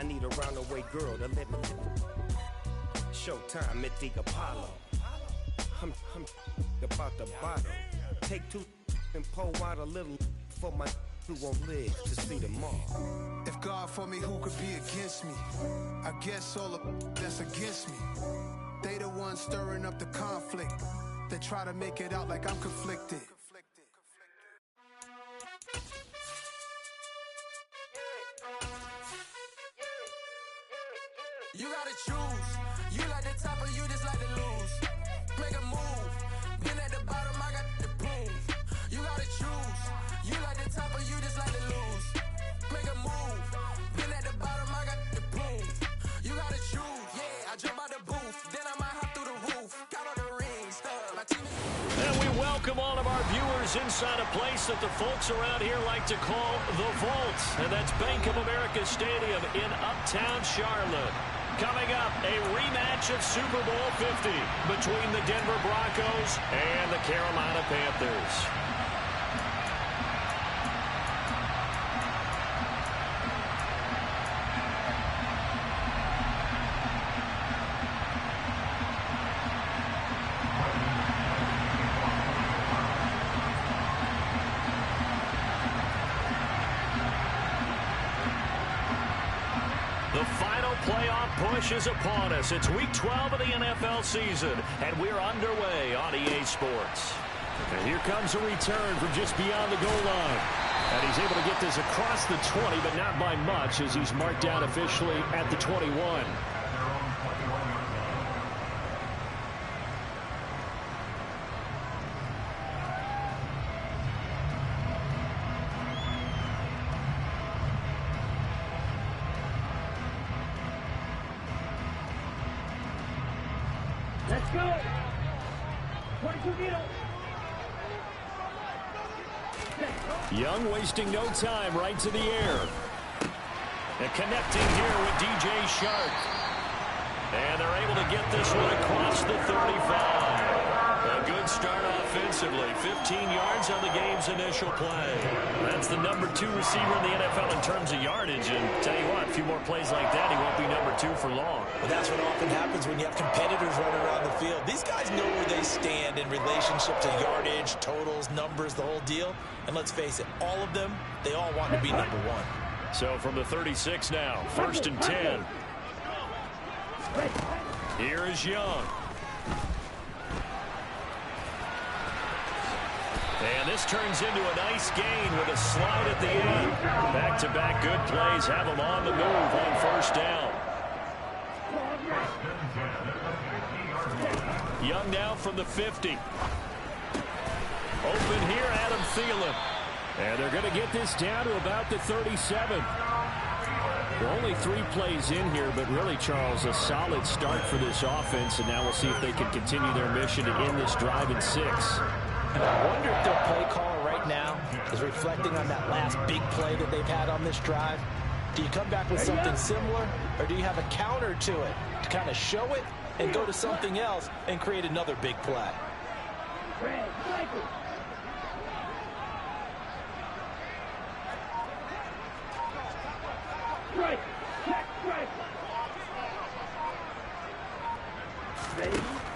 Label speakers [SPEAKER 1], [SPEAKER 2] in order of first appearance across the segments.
[SPEAKER 1] I need a roundaway girl to let me. Showtime at the Apollo. I'm about the bottom. Take two and pour out a little for my who won't live to see tomorrow.
[SPEAKER 2] If God for me, who could be against me? I guess all the that's against me. They the ones stirring up the conflict. They try to make it out like I'm conflicted.
[SPEAKER 3] You gotta choose. You like the top or you just like to lose. Make a move. Been at the bottom, I got the proof. You gotta choose. You like the top or you just like to lose. Make a move. Been at the bottom, I got the proof. You gotta choose. Yeah, I jump out the booth. Then I might hop through the roof. Count on the rings. My team is...
[SPEAKER 4] And we welcome all of our viewers inside a place that the folks around here like to call the Vault. And that's Bank of America Stadium in Uptown Charlotte. Coming up, a rematch of Super Bowl 50 between the Denver Broncos and the Carolina Panthers. The final playoff push is upon us. It's week 12 of the NFL season, and we're underway on EA Sports. And here comes a return from just beyond the goal line. And he's able to get this across the 20, but not by much, as he's marked down officially at the 21.
[SPEAKER 5] Let's go! 22 needles!
[SPEAKER 4] Young wasting no time, right to the air. And connecting here with DJ Shark. And they're able to get this one across the 35. A good start offensively. 15 yards on the game's initial play. That's the number 2 receiver in the NFL in terms of yardage. And tell you what, a few more plays like that, he won't be number 2 for long.
[SPEAKER 6] Well, that's what often happens when you have competitors running around the field. These guys know where they stand in relationship to yardage, totals, numbers, the whole deal. And let's face it, all of them, they all want to be number 1.
[SPEAKER 4] So from the 36 now, 1st and 10. Here is Young. And this turns into a nice gain with a slide at the end. Back-to-back good plays have them on the move on 1st down. Young now from the 50. Open here, Adam Thielen. And they're going to get this down to about the 37. We're only 3 plays in here, but really, Charles, a solid start for this offense. And now we'll see if they can continue their mission to end this drive in 6.
[SPEAKER 6] And I wonder if their play caller right now is reflecting on that last big play that they've had on this drive. Do you come back with something similar, or do you have a counter to it to kind of show it and go to something else and create another big play?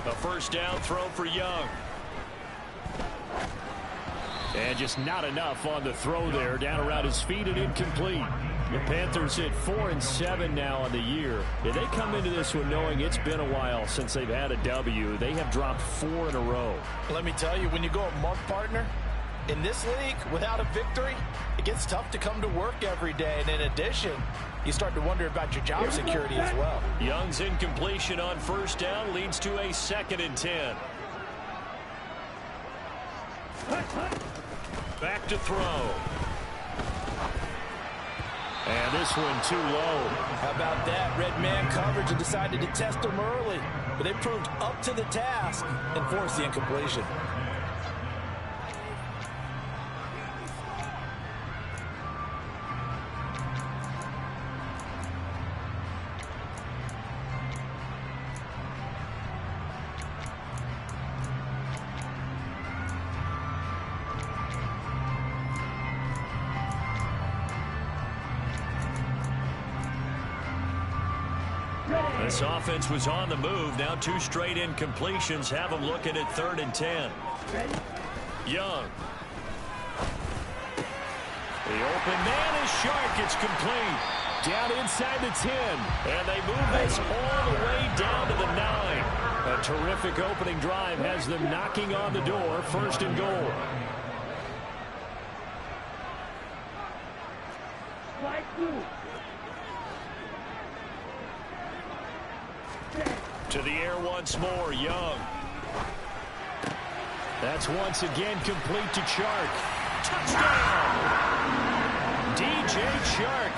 [SPEAKER 4] A 1st down throw for Young. And just not enough on the throw there. Down around his feet and incomplete. The Panthers hit 4-7 now on the year. Yeah, they come into this one knowing it's been a while since they've had a W. They have dropped 4 in a row.
[SPEAKER 6] Let me tell you, when you go a month, partner, in this league, without a victory, it gets tough to come to work every day. And in addition, you start to wonder about your job security as well.
[SPEAKER 4] Young's incompletion on 1st down leads to a 2nd and 10. Back to throw. And this one too low.
[SPEAKER 6] How about that? Red man coverage and decided to test him early. But they proved up to the task and forced the incompletion.
[SPEAKER 4] This offense was on the move. Now 2 straight incompletions have them looking at 3rd and 10. Young. The open man is Shark. It's complete. Down inside the 10. And they move this all the way down to the 9. A terrific opening drive has them knocking on the door. 1st and goal. To the air once more, Young. That's once again complete to Chark. Touchdown! DJ Chark,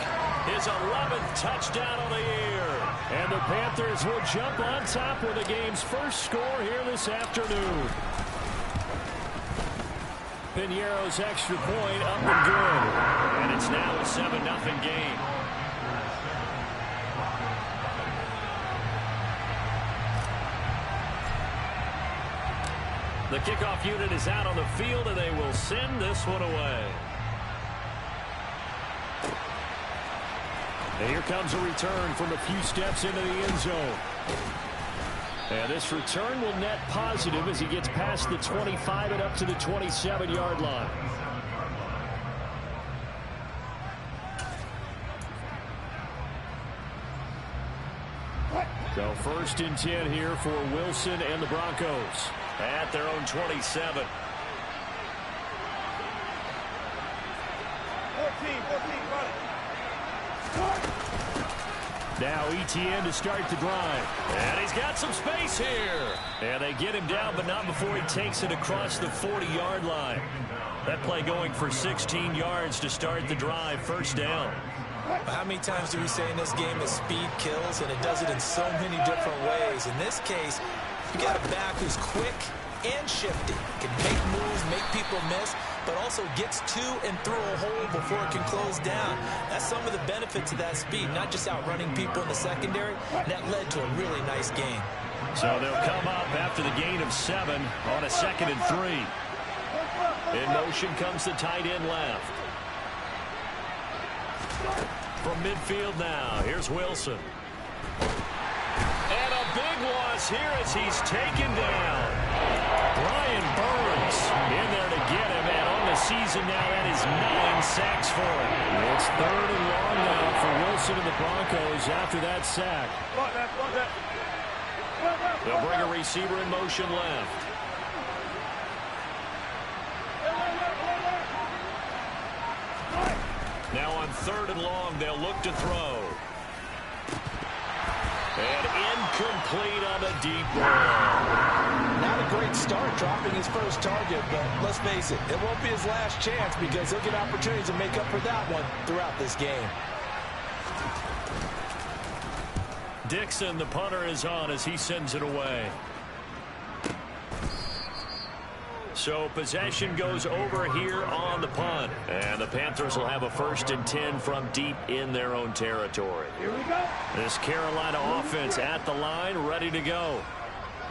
[SPEAKER 4] his 11th touchdown on the year. And the Panthers will jump on top with the game's first score here this afternoon. Piñeiro's extra point up and good. And it's now a 7-0 game. The kickoff unit is out on the field, and they will send this one away. And here comes a return from a few steps into the end zone. And this return will net positive as he gets past the 25 and up to the 27-yard line. So 1st and 10 here for Wilson and the Broncos at their own 27.
[SPEAKER 5] 14, run it.
[SPEAKER 4] Now ETN to start the drive. And he's got some space here. And they get him down, but not before he takes it across the 40-yard line. That play going for 16 yards to start the drive. 1st down.
[SPEAKER 6] How many times do we say in this game that speed kills, and it does it in so many different ways? In this case, you got a back who's quick and shifty, can make moves, make people miss, but also gets to and through a hole before it can close down. That's some of the benefits of that speed, not just outrunning people in the secondary. That led to a really nice game.
[SPEAKER 4] So they'll come up after the gain of 7 on a 2nd and 3. In motion comes the tight end left. From midfield now, here's Wilson. And a big loss here as he's taken down. Brian Burns in there to get him, and on the season now, that is 9 sacks for him. It's 3rd and long now for Wilson and the Broncos after that sack. They'll bring a receiver in motion left. Now on 3rd and long, they'll look to throw. And incomplete on the deep ball.
[SPEAKER 6] Not a great start dropping his first target, but let's face it, it won't be his last chance because he'll get opportunities to make up for that one throughout this game.
[SPEAKER 4] Dixon, the punter, is on as he sends it away. So possession goes over here on the punt. And the Panthers will have a 1st and 10 from deep in their own territory.
[SPEAKER 5] Here we go.
[SPEAKER 4] This Carolina offense at the line, ready to go.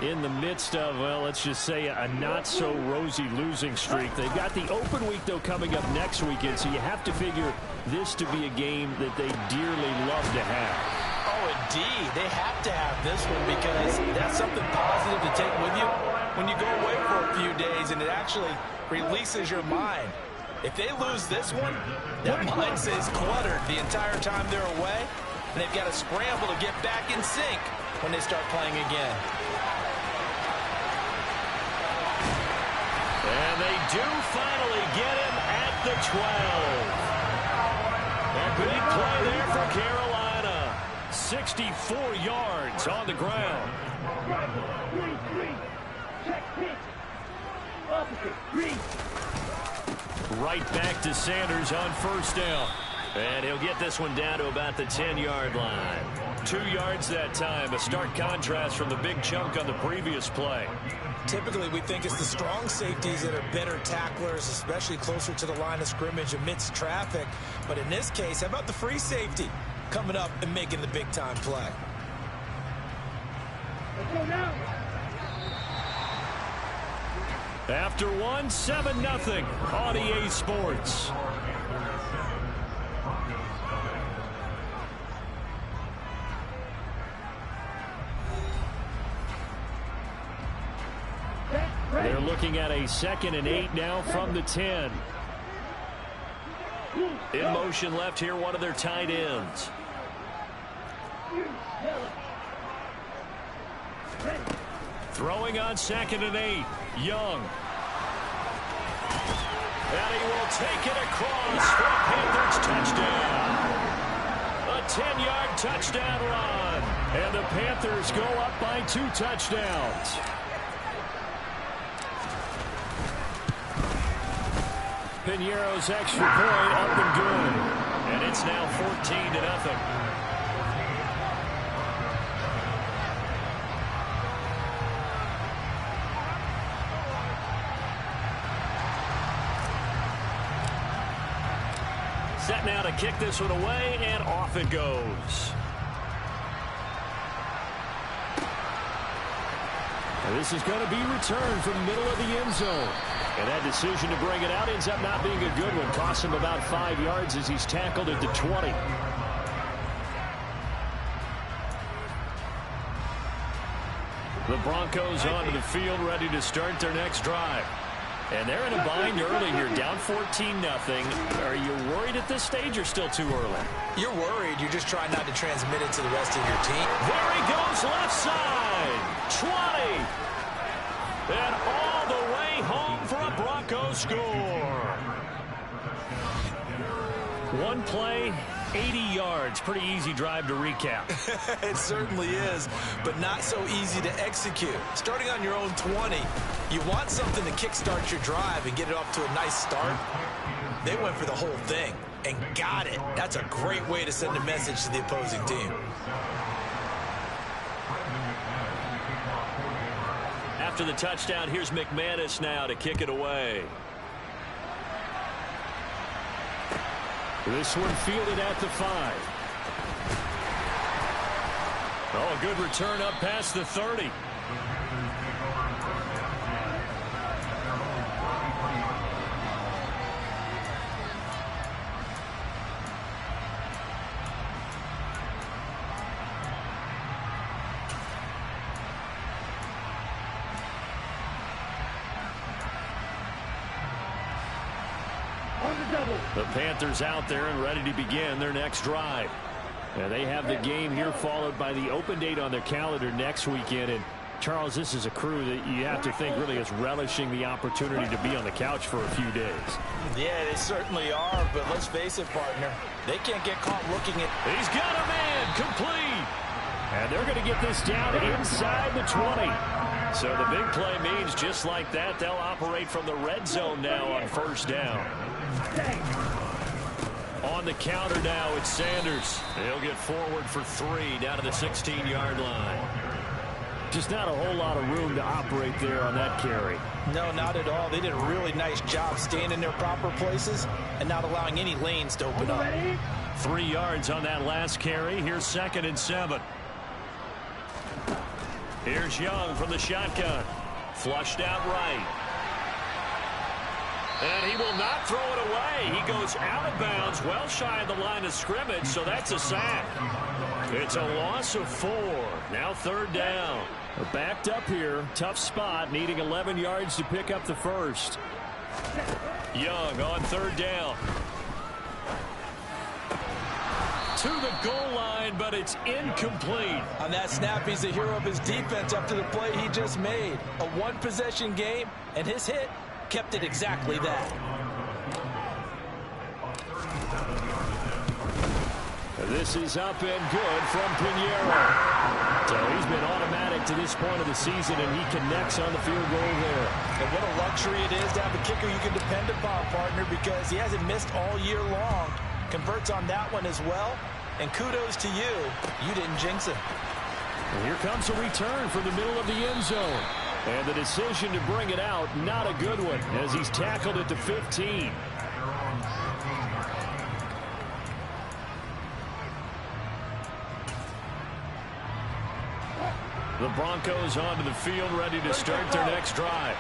[SPEAKER 4] In the midst of, well, let's just say a not-so-rosy losing streak. They've got the open week, though, coming up next weekend, so you have to figure this to be a game that they dearly love to have.
[SPEAKER 6] Oh, indeed. They have to have this one because that's something positive to take with you when you go away for a few days, and it actually releases your mind. If they lose this one, that mind stays cluttered the entire time they're away, and they've got to scramble to get back in sync when they start playing again.
[SPEAKER 4] And they do finally get him at the 12. A big play there for Carolina. 64 yards on the ground. Right back to Sanders on 1st down. And he'll get this one down to about the 10-yard line. 2 yards that time. A stark contrast from the big chunk on the previous play.
[SPEAKER 6] Typically, we think it's the strong safeties that are better tacklers, especially closer to the line of scrimmage amidst traffic. But in this case, how about the free safety coming up and making the big-time play?
[SPEAKER 5] Let's go now.
[SPEAKER 4] After one, 7-0 on EA Sports. looking at a 2nd and 8 now from the 10. In motion left here, one of their tight ends. Throwing on 2nd and 8. Young. And he will take it across for a Panthers touchdown. A 10-yard touchdown run. And the Panthers go up by 2 touchdowns. Piñeiro's extra point up and good. And it's now 14-0. Set now to kick this one away, and off it goes. And this is going to be returned from the middle of the end zone. And that decision to bring it out ends up not being a good one. Costs him about 5 yards as he's tackled at the 20. The Broncos onto the field, ready to start their next drive. And they're in a bind early here, down 14-0. Are you worried at this stage or still too early?
[SPEAKER 6] You're worried. You're just trying not to transmit it to the rest of your team.
[SPEAKER 4] There he goes, left side. 20. And all the way home for a Broncos score. One play, 80 yards. Pretty easy drive to recap.
[SPEAKER 6] It certainly is, but not so easy to execute. Starting on your own 20, you want something to kickstart your drive and get it off to a nice start. They went for the whole thing and got it. That's a great way to send a message to the opposing team.
[SPEAKER 4] After the touchdown, here's McManus now to kick it away. This one fielded at the 5. Oh, good return up past the 30. The Panthers out there and ready to begin their next drive. And they have the game here followed by the open date on their calendar next weekend. And Charles, this is a crew that you have to think really is relishing the opportunity to be on the couch for a few days.
[SPEAKER 6] Yeah, they certainly are, but let's face it, partner. They can't get caught looking at...
[SPEAKER 4] He's got a man, complete. And they're going to get this down inside the 20. So the big play means just like that, they'll operate from the red zone now on first down. On the counter now, it's Sanders. He'll get forward for 3 down to the 16-yard line. Just not a whole lot of room to operate there on that carry.
[SPEAKER 6] No, not at all. They did a really nice job staying in their proper places and not allowing any lanes to open up.
[SPEAKER 4] 3 yards on that last carry. Here's 2nd and 7. Here's Young from the shotgun. Flushed out right. And he will not throw it away. He goes out of bounds, well shy of the line of scrimmage, so that's a sack. It's a loss of 4. Now 3rd down. They're backed up here. Tough spot, needing 11 yards to pick up the first. Young on 3rd down. To the goal line, but it's incomplete.
[SPEAKER 6] On that snap, he's the hero of his defense after the play he just made. A one-possession game, and his hit kept it exactly that.
[SPEAKER 4] This is up and good from Piñeiro. So he's been automatic to this point of the season, and he connects on the field goal there.
[SPEAKER 6] And what a luxury it is to have a kicker you can depend upon, partner, because he hasn't missed all year long. Converts on that one as well. And kudos to you. You didn't jinx him.
[SPEAKER 4] And here comes a return from the middle of the end zone. And the decision to bring it out, not a good one, as he's tackled at the 15. The Broncos onto the field, ready to start their next drive.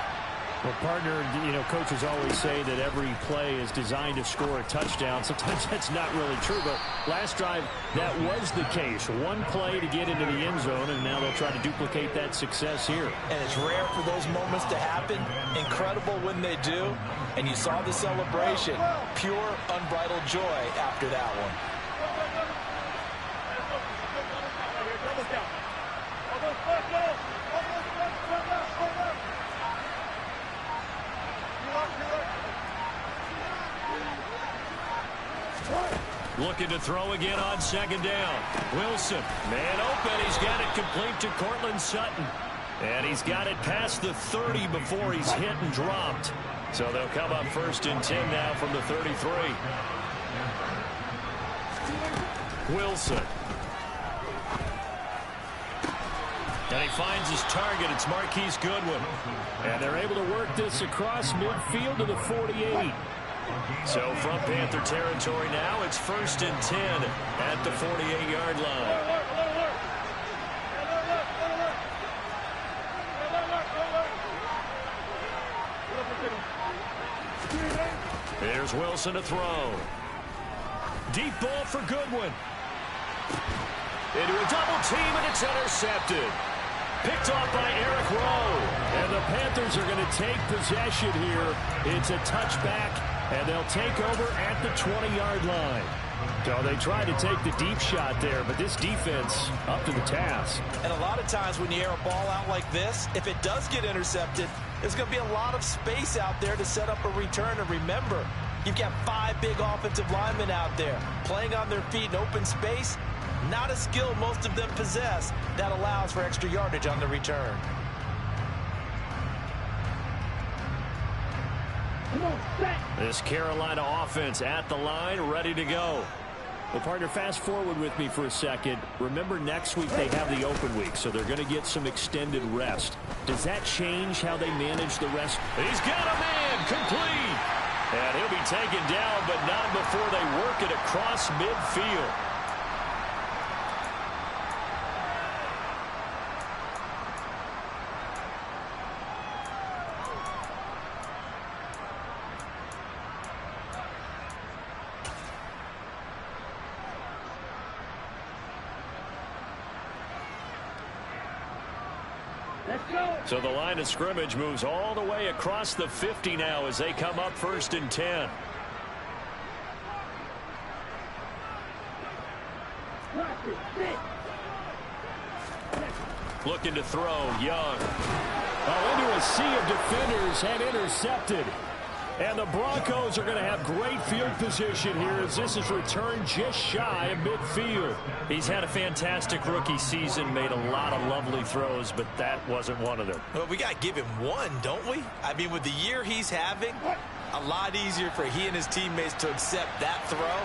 [SPEAKER 4] Well, partner, coaches always say that every play is designed to score a touchdown. Sometimes that's not really true, but last drive, that was the case. One play to get into the end zone, and now they'll try to duplicate that success here.
[SPEAKER 6] And it's rare for those moments to happen. Incredible when they do. And you saw the celebration. Pure, unbridled joy after that one.
[SPEAKER 4] Looking to throw again on second down. Wilson, man open. He's got it complete to Cortland Sutton. And he's got it past the 30 before he's hit and dropped. So they'll come up 1st and 10 now from the 33. Wilson. And he finds his target. It's Marquise Goodwin. And they're able to work this across midfield to the 48. So from Panther territory now, it's 1st and 10 at the 48-yard line. Here's Wilson to throw. Deep ball for Goodwin. Into a double team, and it's intercepted. Picked off by Eric Rowe. And the Panthers are going to take possession here. It's a touchback, and they'll take over at the 20-yard line. So they tried to take the deep shot there, but this defense up to the task.
[SPEAKER 6] And a lot of times when you air a ball out like this, if it does get intercepted, there's going to be a lot of space out there to set up a return. And remember, you've got 5 big offensive linemen out there playing on their feet in open space. Not a skill most of them possess that allows for extra yardage on the return.
[SPEAKER 4] This Carolina offense at the line, ready to go. Well, partner, fast forward with me for a second. Remember, next week they have the open week, so they're going to get some extended rest. Does that change how they manage the rest? He's got a man complete. And he'll be taken down, but not before they work it across midfield. So the line of scrimmage moves all the way across the 50 now as they come up 1st and 10. Looking to throw, Young. Oh, into a sea of defenders and intercepted. And the Broncos are going to have great field position here as this is returned just shy of midfield. He's had a fantastic rookie season, made a lot of lovely throws, but that wasn't one of them.
[SPEAKER 6] Well, we got to give him one, don't we? I mean, with the year he's having, a lot easier for he and his teammates to accept that throw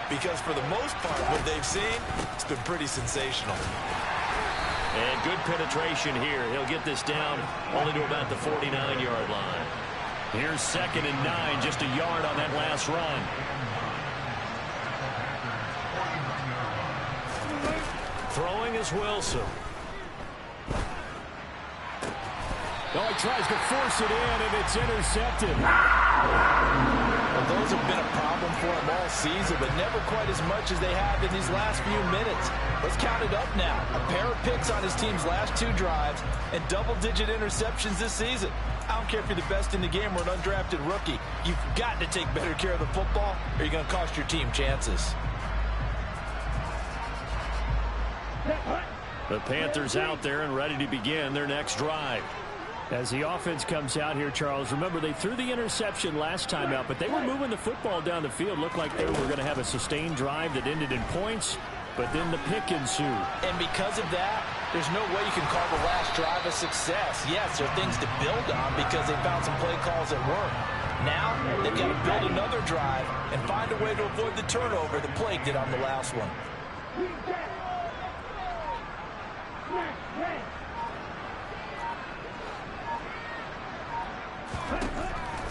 [SPEAKER 6] because for the most part, what they've seen, it's been pretty sensational.
[SPEAKER 4] And good penetration here. He'll get this down only to about the 49-yard line. Here's 2nd and 9, just a yard on that last run. Throwing is Wilson. Oh, he tries to force it in, and it's intercepted.
[SPEAKER 6] Well, those have been a problem for him all season, but never quite as much as they have in these last few minutes. Let's count it up now. A pair of picks on his team's last 2 drives and double-digit interceptions this season. I don't care if you're the best in the game or an undrafted rookie. You've got to take better care of the football or you're going to cost your team chances.
[SPEAKER 4] The Panthers out there and ready to begin their next drive. As the offense comes out here, Charles, remember they threw the interception last time out, but they were moving the football down the field. Looked like they were going to have a sustained drive that ended in points, but then the pick ensued.
[SPEAKER 6] And because of that, there's no way you can call the last drive a success. Yes, there are things to build on because they found some play calls that work. Now, they've got to build another drive and find a way to avoid the turnover the plague did on the last one.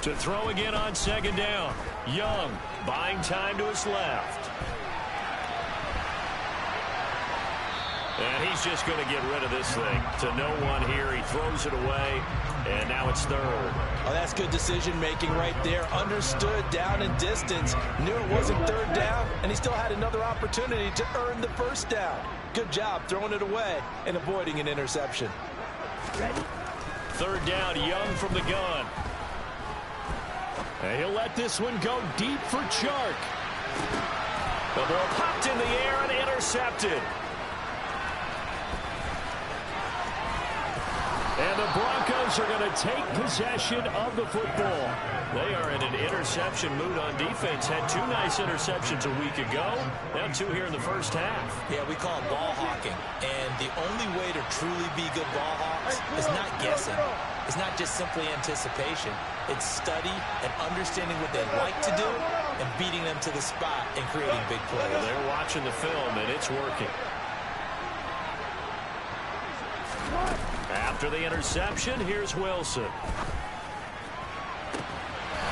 [SPEAKER 4] To throw again on 2nd down. Young buying time to his left. And he's just going to get rid of this thing. To no one here. He throws it away, and now it's third.
[SPEAKER 6] Oh, that's good decision-making right there. Understood down and distance. Knew it wasn't third down, and he still had another opportunity to earn the first down. Good job throwing it away and avoiding an interception.
[SPEAKER 4] Third down, Young from the gun. And he'll let this one go deep for Chark. The ball popped in the air and intercepted. And the Broncos are going to take possession of the football. They are in an interception mood on defense. Had 2 nice interceptions a week ago. Now 2 here in the first half.
[SPEAKER 6] Yeah, we call it ball hawking. And the only way to truly be good ball hawks is not guessing. It's not just simply anticipation. It's study and understanding what they like to do and beating them to the spot and creating big plays.
[SPEAKER 4] Well, they're watching the film, and it's working. After the interception, here's Wilson.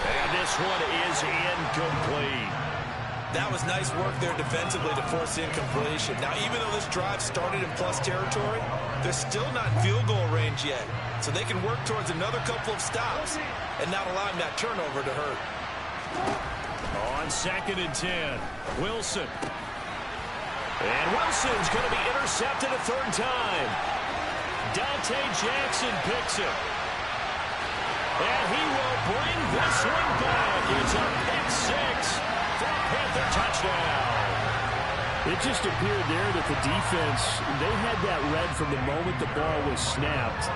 [SPEAKER 4] And this one is incomplete.
[SPEAKER 6] That was nice work there defensively to force incompletion. Now, even though this drive started in plus territory, they're still not in field goal range yet. So they can work towards another couple of stops and not allowing that turnover to hurt.
[SPEAKER 4] On 2nd and 10, Wilson. And Wilson's going to be intercepted a 3rd time. Dante Jackson picks it. And he will bring this one back. It's a pick 6 for a Panther touchdown.
[SPEAKER 7] It just appeared there that the defense, they had that read from the moment the ball was snapped.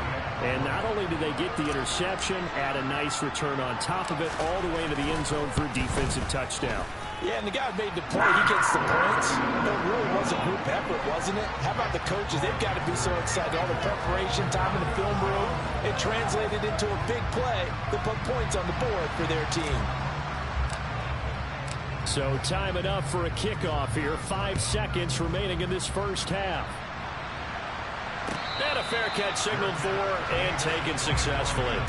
[SPEAKER 7] And not only did they get the interception, add a nice return on top of it, all the way into the end zone for a defensive touchdown.
[SPEAKER 6] Yeah, and the guy made the play. He gets the points. But it really was a group effort, wasn't it? How about the coaches? They've got to be so excited. All the preparation time in the film room, it translated into a big play that put points on the board for their team.
[SPEAKER 7] So time enough for a kickoff here. 5 seconds remaining in this first half.
[SPEAKER 4] And a fair catch signaled for and taken successfully.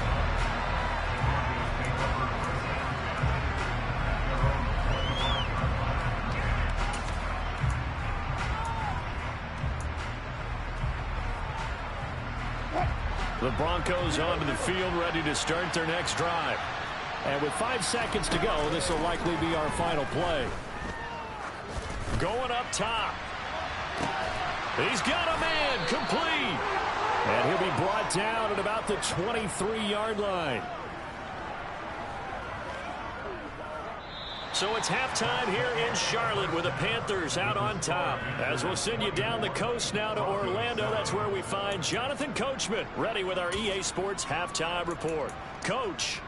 [SPEAKER 4] The Broncos onto the field, ready to start their next drive.
[SPEAKER 7] And with 5 seconds to go, this will likely be our final play.
[SPEAKER 4] Going up top. He's got a man, complete.
[SPEAKER 7] And he'll be brought down at about the 23-yard line.
[SPEAKER 4] So it's halftime here in Charlotte with the Panthers out on top. As we'll send you down the coast now to Orlando, that's where we find Jonathan Coachman ready with our EA Sports halftime report. Coach.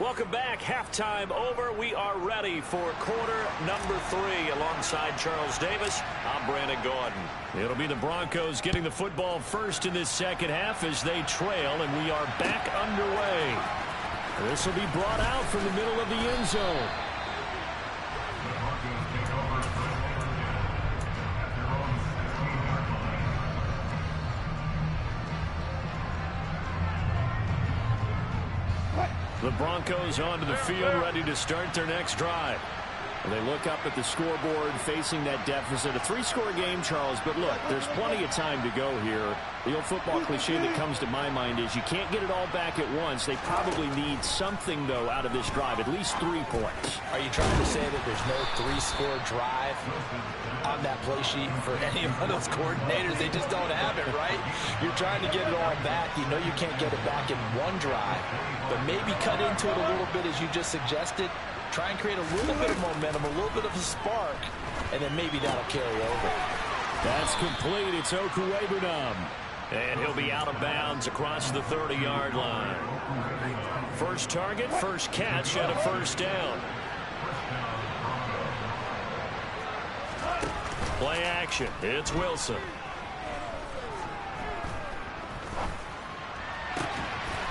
[SPEAKER 4] Welcome back. Halftime over. We are ready for quarter number 3 alongside Charles Davis. I'm Brandon Gordon. It'll be the Broncos getting the football first in this second half as they trail, and we are back underway.
[SPEAKER 7] This will be brought out from the middle of the end zone.
[SPEAKER 4] The Broncos onto the field, ready to start their next drive.
[SPEAKER 7] They look up at the scoreboard, facing that deficit. A 3-score game, Charles, but look, there's plenty of time to go here. The old football cliche that comes to my mind is you can't get it all back at once. They probably need something, though, out of this drive, at least 3 points.
[SPEAKER 6] Are you trying to say that there's no 3-score drive on that play sheet for any of those coordinators? They just don't have it, right? You're trying to get it all back. You know you can't get it back in one drive, but maybe cut into it a little bit as you just suggested. Try and create a little bit of momentum, a little bit of a spark, and then maybe that'll carry over.
[SPEAKER 7] That's complete. It's Okuwebunam.
[SPEAKER 4] And he'll be out of bounds across the 30-yard line. First target, first catch, and a first down. Play action. It's Wilson.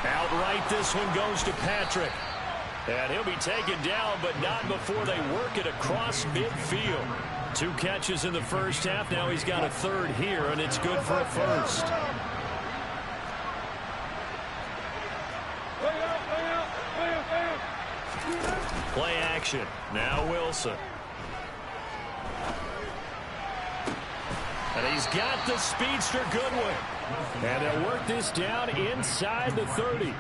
[SPEAKER 4] Outright, this one goes to Patrick. And he'll be taken down, but not before they work it across midfield. 2 catches in the first half. Now he's got a third here, and it's good for a first. Play action. Now Wilson. And he's got the speedster Goodwin. And they'll work this down inside the 30.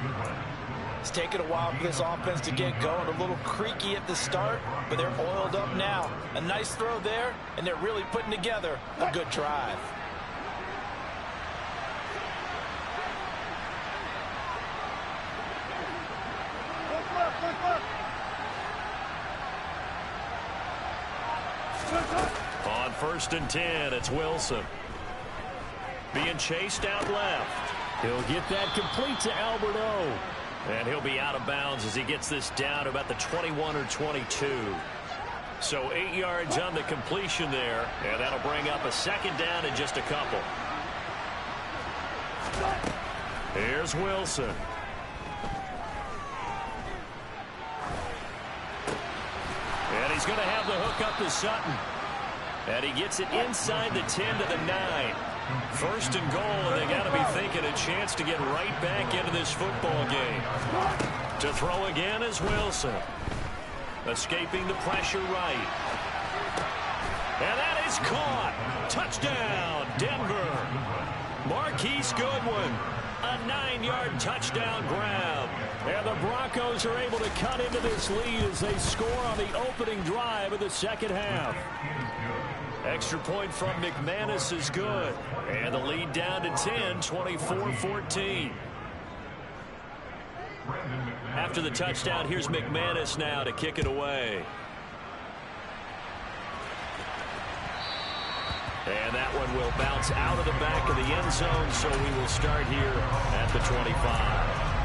[SPEAKER 6] It's taken a while for this offense to get going. A little creaky at the start, but they're oiled up now. A nice throw there, and they're really putting together a good drive.
[SPEAKER 4] On 1st and 10, it's Wilson. Being chased out left. He'll get that complete to Alberto. And he'll be out of bounds as he gets this down to about the 21 or 22. So 8 yards on the completion there. And that'll bring up a second down in just a couple. Here's Wilson. And he's going to have the hook up to Sutton. And he gets it inside the 10 to the 9. 1st and goal, and they got to be thinking a chance to get right back into this football game. To throw again is Wilson. Escaping the pressure right. And that is caught. Touchdown, Denver. Marquise Goodwin. A 9-yard touchdown grab. And the Broncos are able to cut into this lead as they score on the opening drive of the second half. Extra point from McManus is good. And the lead down to 10, 24-14. After the touchdown, here's McManus now to kick it away. And that one will bounce out of the back of the end zone, so we will start here at the 25.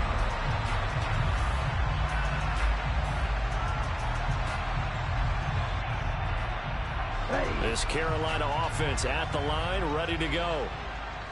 [SPEAKER 4] This Carolina offense at the line, ready to go.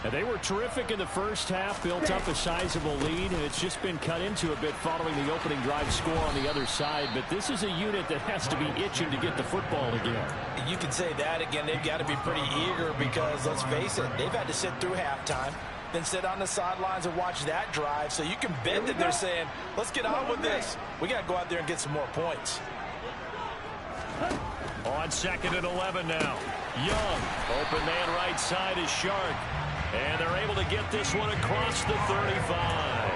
[SPEAKER 4] And they were terrific in the first half, built up a sizable lead, and it's just been cut into a bit following the opening drive score on the other side. But this is a unit that has to be itching to get the football again.
[SPEAKER 6] You can say that again. They've got to be pretty eager because, let's face it, they've had to sit through halftime, then sit on the sidelines and watch that drive. So you can bet that they're saying, let's get on with this. We got to go out there and get some more points.
[SPEAKER 4] On 2nd and 11 now. Young, open man right side is Shark. And they're able to get this one across the 35.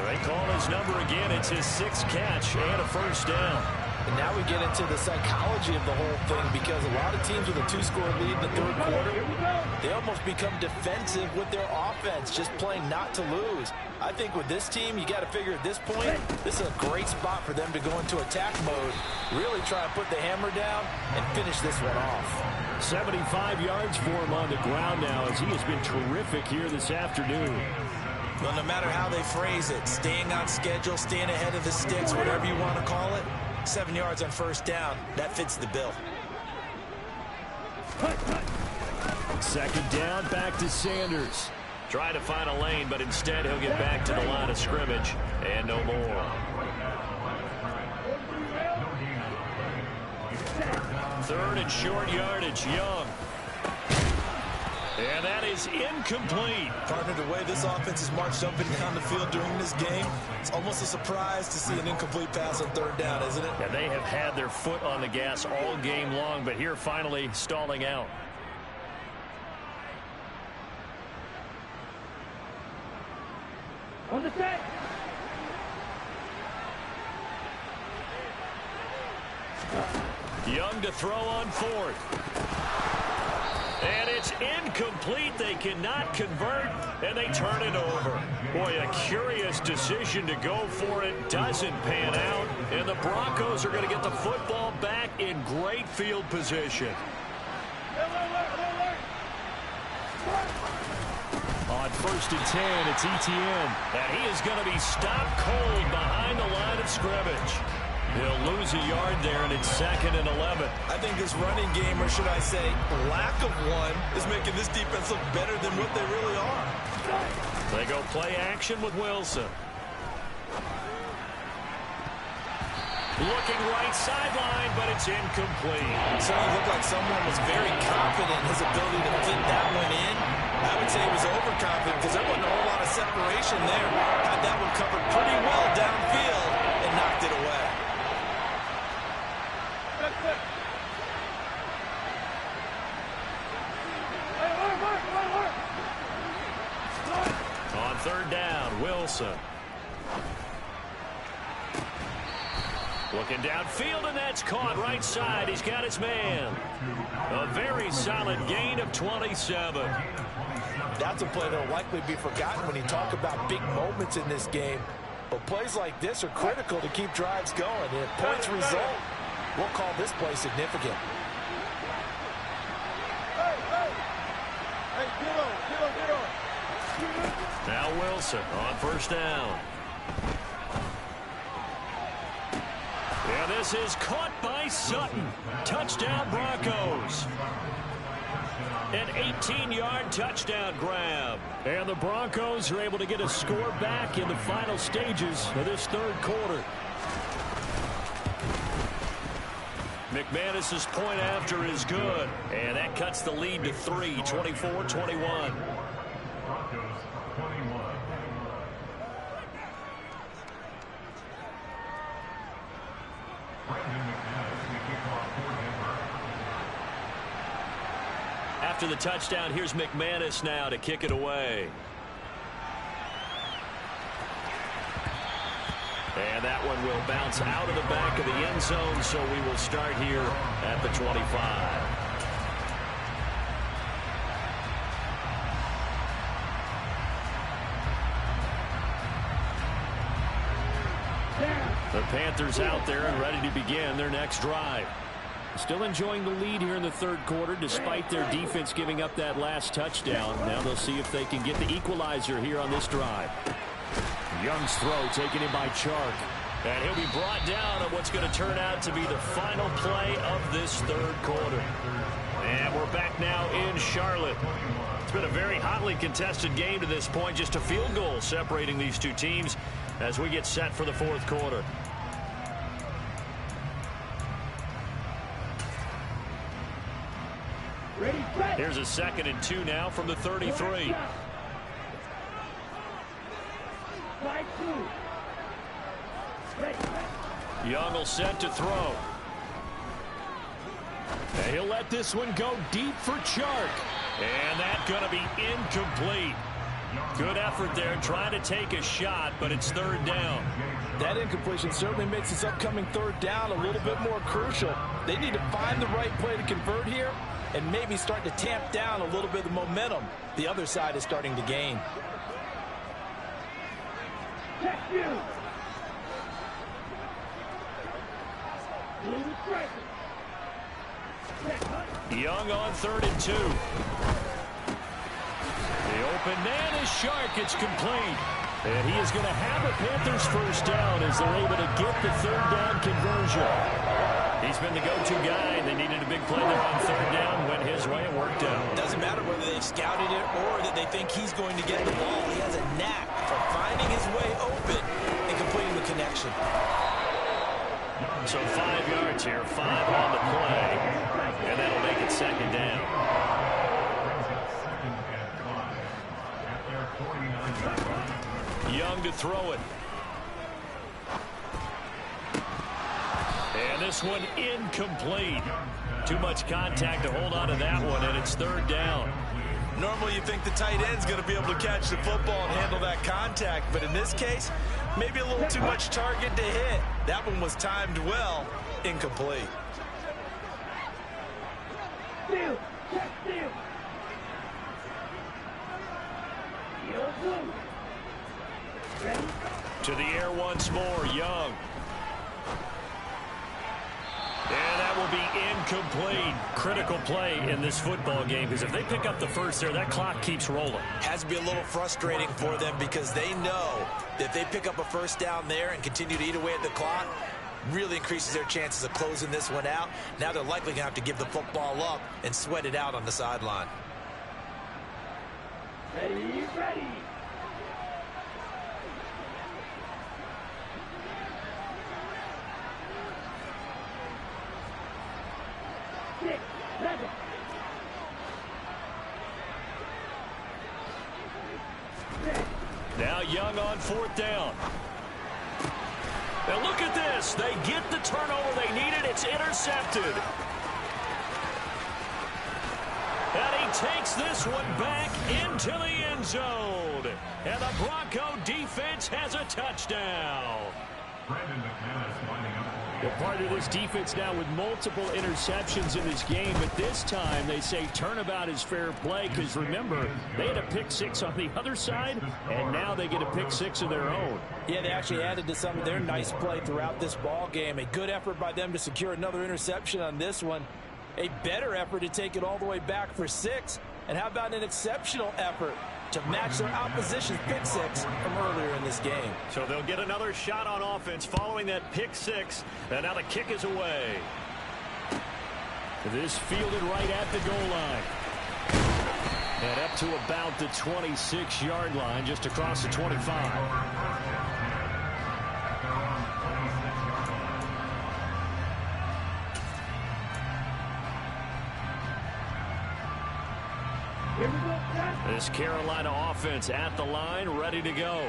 [SPEAKER 4] They call his number again. It's his 6th catch and a first down.
[SPEAKER 6] And now we get into the psychology of the whole thing, because a lot of teams with a 2-score lead in the third quarter, they almost become defensive with their offense, just playing not to lose. I think with this team, you got to figure at this point, this is a great spot for them to go into attack mode, really try to put the hammer down and finish this one off.
[SPEAKER 4] 75 yards for him on the ground now, as he has been terrific here this afternoon.
[SPEAKER 6] Well, no matter how they phrase it, staying on schedule, staying ahead of the sticks, whatever you want to call it, 7 yards on first down, that fits the bill.
[SPEAKER 4] Second down, back to Sanders. Try to find a lane, but instead he'll get back to the line of scrimmage, and no more. Third and short yardage, Young. And that is incomplete.
[SPEAKER 8] Partner, the way this offense has marched up and down the field during this game, it's almost a surprise to see an incomplete pass on third down, isn't it?
[SPEAKER 4] Yeah, they have had their foot on the gas all game long, but here finally stalling out.
[SPEAKER 5] On the set.
[SPEAKER 4] Young to throw on 4th. And it's incomplete. They cannot convert, and they turn it over. Boy, a curious decision to go for it. Doesn't pan out, and the Broncos are going to get the football back in great field position. On 1st and 10, it's Etienne. And he is going to be stopped cold behind the line of scrimmage. He'll lose a yard there, and it's 2nd and 11.
[SPEAKER 8] I think this running game, or should I say lack of one, is making this defense look better than what they really are.
[SPEAKER 4] They go play action with Wilson. Looking right sideline, but it's incomplete.
[SPEAKER 8] So it looked like someone was very confident in his ability to fit that one in. I would say he was overconfident because there wasn't a whole lot of separation there. Had that one covered pretty well downfield and knocked it away.
[SPEAKER 4] On third down, Wilson. Looking downfield, and that's caught right side. He's got his man. A very solid gain of 27.
[SPEAKER 6] That's a play that will likely be forgotten when you talk about big moments in this game. But plays like this are critical to keep drives going. And if points result, we'll call this play significant.
[SPEAKER 4] Now Wilson on first down. Yeah, this is caught by Sutton. Touchdown Broncos. An 18-yard touchdown grab. And the Broncos are able to get a score back in the final stages of this third quarter. McManus's point after is good. And that cuts the lead to 3, 24-21. After the touchdown, here's McManus now to kick it away. And that one will bounce out of the back of the end zone, so we will start here at the 25. The Panthers out there and ready to begin their next drive. Still enjoying the lead here in the third quarter despite their defense giving up that last touchdown. Now they'll see if they can get the equalizer here on this drive. Young's throw taken in by Chark. And he'll be brought down on what's going to turn out to be the final play of this third quarter. And we're back now in Charlotte. It's been a very hotly contested game to this point. Just a field goal separating these two teams as we get set for the fourth quarter. Here's a 2nd and 2 now from the 33. Young will set to throw. And he'll let this one go deep for Chark. And that's going to be incomplete. Good effort there trying to take a shot, but it's third down.
[SPEAKER 6] That incompletion certainly makes this upcoming third down a little bit more crucial. They need to find the right play to convert here and maybe start to tamp down a little bit of the momentum the other side is starting to gain.
[SPEAKER 4] Young on 3rd and 2. The open man is Chark. It's complete. And he is going to have a Panthers first down as they're able to get the third down conversion. He's been the go-to guy. They needed a big play there on third down. Went his way and worked out.
[SPEAKER 8] Doesn't matter whether they've scouted it or that they think he's going to get the ball. He has a knack for finding his way open and completing the connection.
[SPEAKER 4] So 5 yards here, 5 on the play. And that'll make it second down. Young to throw it. And this one incomplete. Too much contact to hold on to that one, and it's third down.
[SPEAKER 8] Normally you think the tight end's going to be able to catch the football and handle that contact, but in this case, maybe a little too much target to hit. That one was timed well, incomplete.
[SPEAKER 4] To the air once more, Young. And that will be incomplete. Critical play in this football game, because if they pick up the first there, that clock keeps rolling.
[SPEAKER 8] Has to be a little frustrating for them because they know that if they pick up a first down there and continue to eat away at the clock, really increases their chances of closing this one out. Now they're likely going to have to give the football up and sweat it out on the sideline.
[SPEAKER 5] Ready.
[SPEAKER 4] Now Young on 4th down. And look at this. They get the turnover they needed. It's intercepted. And he takes this one back into the end zone. And the Bronco defense has a touchdown. Well, part of this defense now with multiple interceptions in this game, but this time they say turnabout is fair play because, remember, they had a pick 6 on the other side, and now they get a pick 6 of their own.
[SPEAKER 6] Yeah, they actually added to some of their nice play throughout this ball game. A good effort by them to secure another interception on this one. A better effort to take it all the way back for 6. And how about an exceptional effort to match their opposition's pick 6 from earlier in this game.
[SPEAKER 4] So they'll get another shot on offense following that pick 6. And now the kick is away. This fielded right at the goal line. And up to about the 26-yard line, just across the 25. This Carolina offense at the line, ready to go.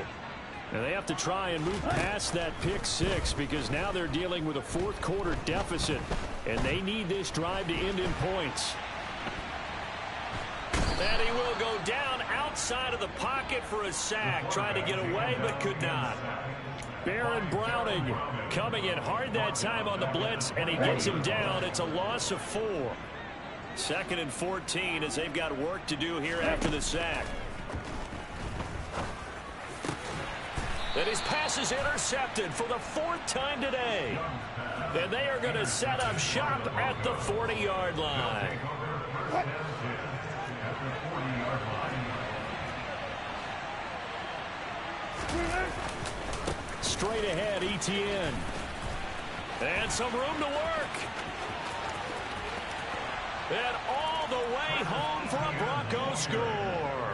[SPEAKER 4] And they have to try and move past that pick 6 because now they're dealing with a 4th quarter deficit, and they need this drive to end in points. And he will go down outside of the pocket for a sack, trying to get away but could not. Baron Browning coming in hard that time on the blitz, and he gets him down. It's a loss of 4. 2nd and 14 as they've got work to do here after the sack. And his pass is intercepted for the 4th time today. And they are going to set up shop at the 40-yard line. Straight ahead, Etienne. And some room to work. And all the way home for a Bronco score.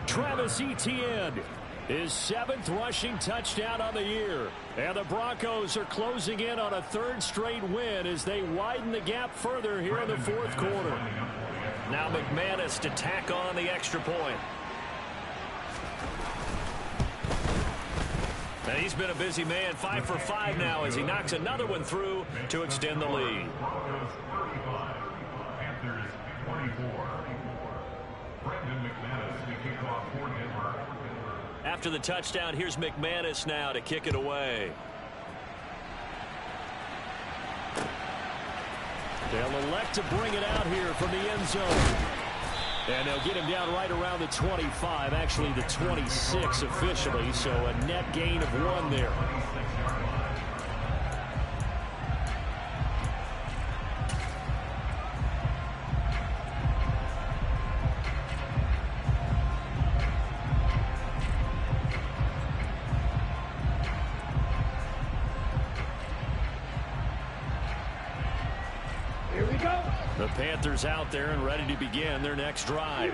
[SPEAKER 4] Travis Etienne, his 7th rushing touchdown on the year. And the Broncos are closing in on a 3rd straight win as they widen the gap further here in the 4th quarter. Now McManus to tack on the extra point. And he's been a busy man, 5 for 5 now as he knocks another one through to extend the lead. After the touchdown, here's McManus now to kick it away. They'll elect to bring it out here from the end zone. And they'll get him down right around the 25, actually the 26 officially, so a net gain of 1 there. The Panthers out there and ready to begin their next drive.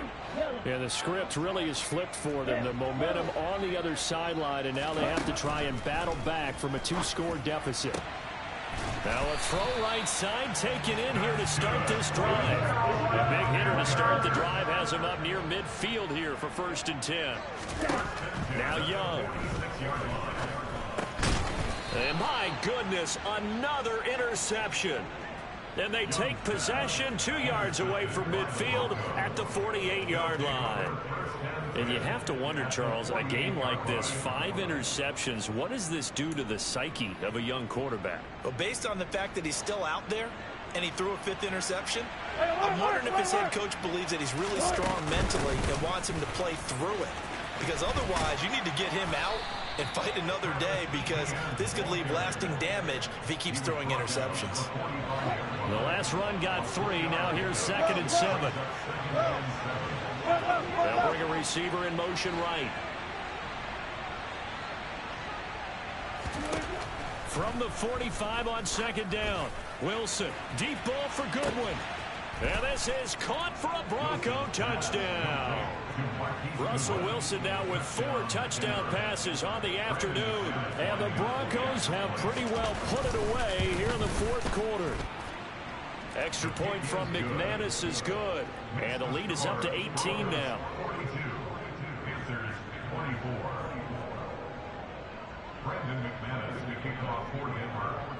[SPEAKER 4] And the script really is flipped for them. The momentum on the other sideline, and now they have to try and battle back from a 2-score deficit. Now a throw right side taken in here to start this drive. A big hitter to start the drive has him up near midfield here for 1st and 10. Now Young. And my goodness, another interception. And they take possession 2 yards away from midfield at the 48-yard line. And you have to wonder, Charles, a game like this, 5 interceptions, what does this do to the psyche of a young quarterback?
[SPEAKER 8] Well, based on the fact that he's still out there and he threw a 5th interception, I'm wondering if his head coach believes that he's really strong mentally and wants him to play through it. Because otherwise, you need to get him out and fight another day, because this could leave lasting damage if he keeps throwing interceptions.
[SPEAKER 4] The last run got 3. Now here's 2nd and 7. They'll bring a receiver in motion right. From the 45 on 2nd down. Wilson, deep ball for Goodwin. And this is caught for a Bronco touchdown. Russell Wilson now with 4 touchdown passes on the afternoon. And the Broncos have pretty well put it away here in the 4th quarter. Extra point from McManus is good. And the lead is up to 18 now.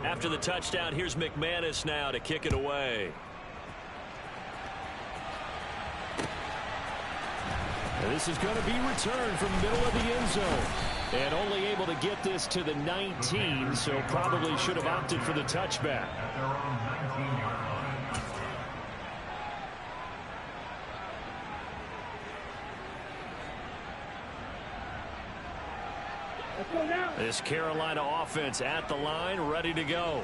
[SPEAKER 4] After the touchdown, here's McManus now to kick it away. And this is going to be returned from the middle of the end zone. And only able to get this to the 19, so probably should have opted for the touchback. This Carolina offense at the line, ready to go.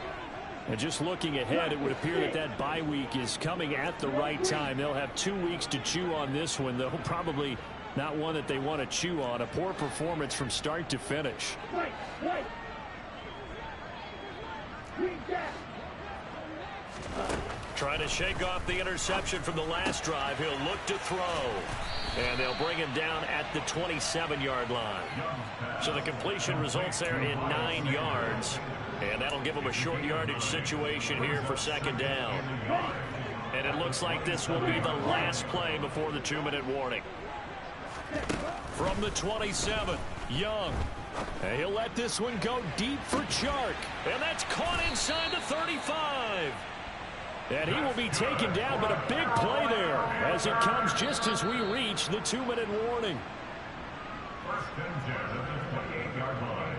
[SPEAKER 4] And just looking ahead, it would appear that that bye week is coming at the right time. They'll have 2 weeks to chew on this one, though probably not one that they want to chew on. A poor performance from start to finish. Trying to shake off the interception from the last drive. He'll look to throw. And they'll bring him down at the 27-yard line. So the completion results there in 9 yards. And that'll give him a short yardage situation here for second down. And it looks like this will be the last play before the 2-minute warning. From the 27, Young. And he'll let this one go deep for Chark. And that's caught inside the 35. And he will be taken down, but a big play there as it comes just as we reach the 2-minute warning.
[SPEAKER 9] First and 10 at the 28-yard line.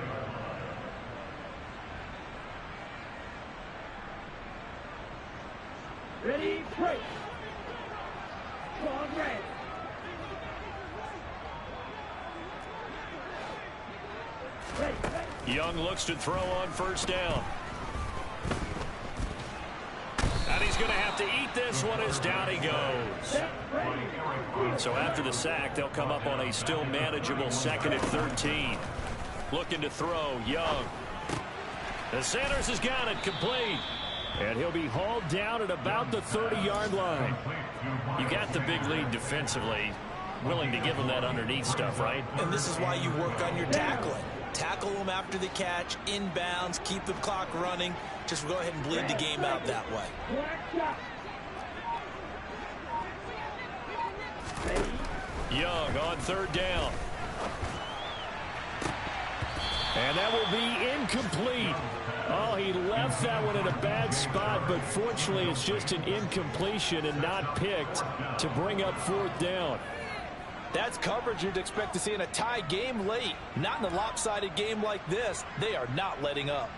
[SPEAKER 5] Ready, break. Strong red.
[SPEAKER 4] Young looks to throw on first down. And he's going to have to eat this one as down he goes. So after the sack, they'll come up on a still manageable 2nd and 13. Looking to throw, Young. And Sanders has got it complete. And he'll be hauled down at about the 30-yard line. You got the big lead defensively. Willing to give him that underneath stuff, right?
[SPEAKER 8] And this is why you work on your tackling. Tackle them after the catch, inbounds, keep the clock running. Just go ahead and bleed the game out that way.
[SPEAKER 4] Young on third down. And that will be incomplete. Oh, he left that one in a bad spot, but fortunately it's just an incompletion and not picked to bring up fourth down.
[SPEAKER 6] That's coverage you'd expect to see in a tie game late. Not in a lopsided game like this. They are not letting up.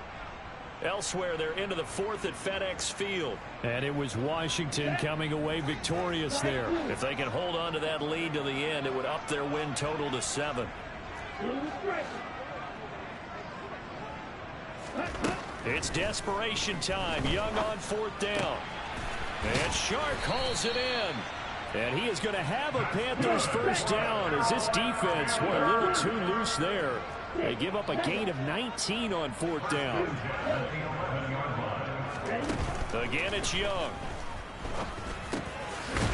[SPEAKER 4] Elsewhere, they're into the 4th at FedEx Field. And it was Washington coming away victorious there. If they can hold on to that lead to the end, it would up their win total to 7. It's desperation time. Young on fourth down. And Shark calls it in. And he is going to have a Panthers first down as this defense were a little too loose there. They give up a gain of 19 on fourth down. Again, it's Young.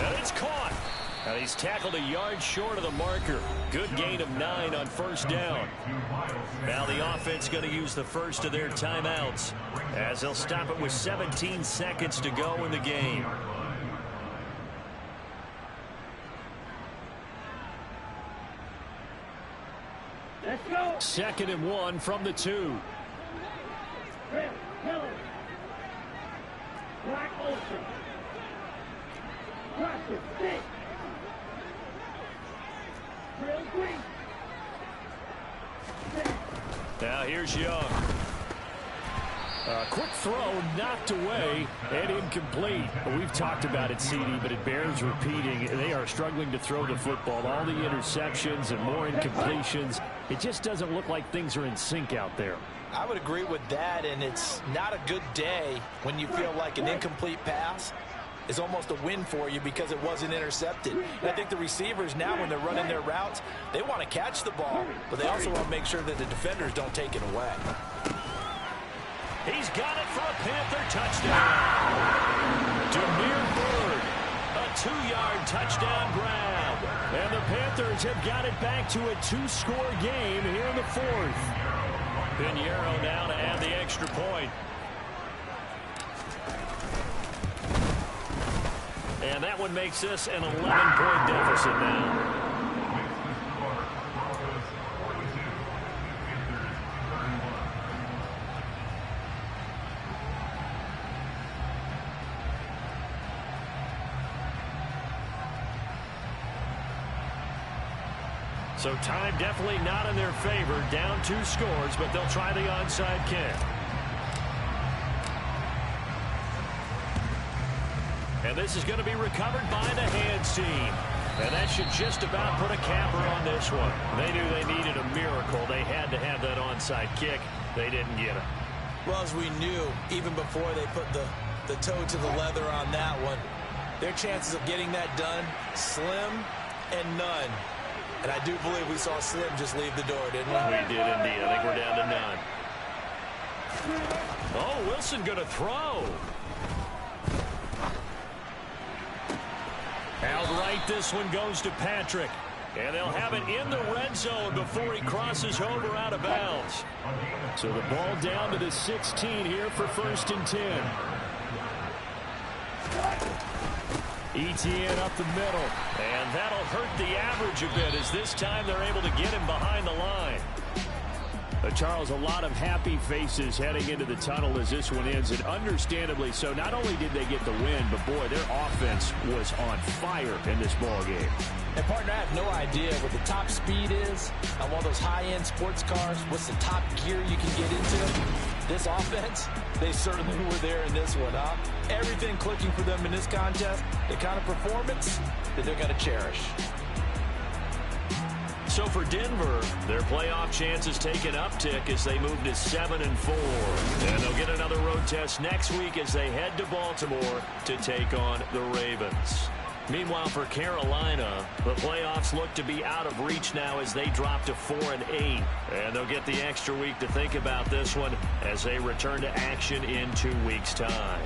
[SPEAKER 4] And it's caught. And he's tackled a yard short of the marker. Good gain of 9 on first down. Now the offense going to use the first of their timeouts as they'll stop it with 17 seconds to go in the game.
[SPEAKER 5] Let's go.
[SPEAKER 4] 2nd and 1 from the 2.
[SPEAKER 5] Black Olsen. Cross it, stick. Real green.
[SPEAKER 4] Now here's Young. Quick throw knocked away and incomplete. We've talked about it, CD, but it bears repeating. They are struggling to throw the football. All the interceptions and more incompletions. It just doesn't look like things are in sync out there.
[SPEAKER 6] I would agree with that, and it's not a good day when you feel like an incomplete pass is almost a win for you because it wasn't intercepted. And I think the receivers now, when they're running their routes, they want to catch the ball, but they also want to make sure that the defenders don't take it away.
[SPEAKER 4] He's got it for a Panther touchdown. Demir Bird, a 2-yard touchdown grab. And the Panthers have got it back to a 2-score game here in the 4th. Pinheiro now to add the extra point. And that one makes this an 11-point deficit now. So time definitely not in their favor. Down 2 scores, but they'll try the onside kick. And this is going to be recovered by the hands team. And that should just about put a capper on this one. They knew they needed a miracle. They had to have that onside kick. They didn't get it.
[SPEAKER 8] Well, as we knew, even before they put the toe to the leather on that one, their chances of getting that done, slim and none. And I do believe we saw Slim just leave the door, didn't we?
[SPEAKER 4] We did indeed. I think we're down to none. Oh, Wilson going to throw. Outright, this one goes to Patrick. And they'll have it in the red zone before he crosses over out of bounds. So the ball down to the 16 here for 1st and 10. Etienne up the middle. And that'll hurt the average a bit as this time they're able to get him behind the line. Charles, a lot of happy faces heading into the tunnel as this one ends, and understandably so. Not only did they get the win, but boy, their offense was on fire in this ball game.
[SPEAKER 6] And partner, I have no idea what the top speed is on one of those high-end sports cars. What's the top gear you can get into? This offense, they certainly were there in this one, huh? Everything clicking for them in this contest, the kind of performance that they're going to cherish.
[SPEAKER 4] So for Denver, their playoff chances take an uptick as they move to 7-4. And they'll get another road test next week as they head to Baltimore to take on the Ravens. Meanwhile, for Carolina, the playoffs look to be out of reach now as they drop to 4-8. And they'll get the extra week to think about this one as they return to action in 2 weeks' time.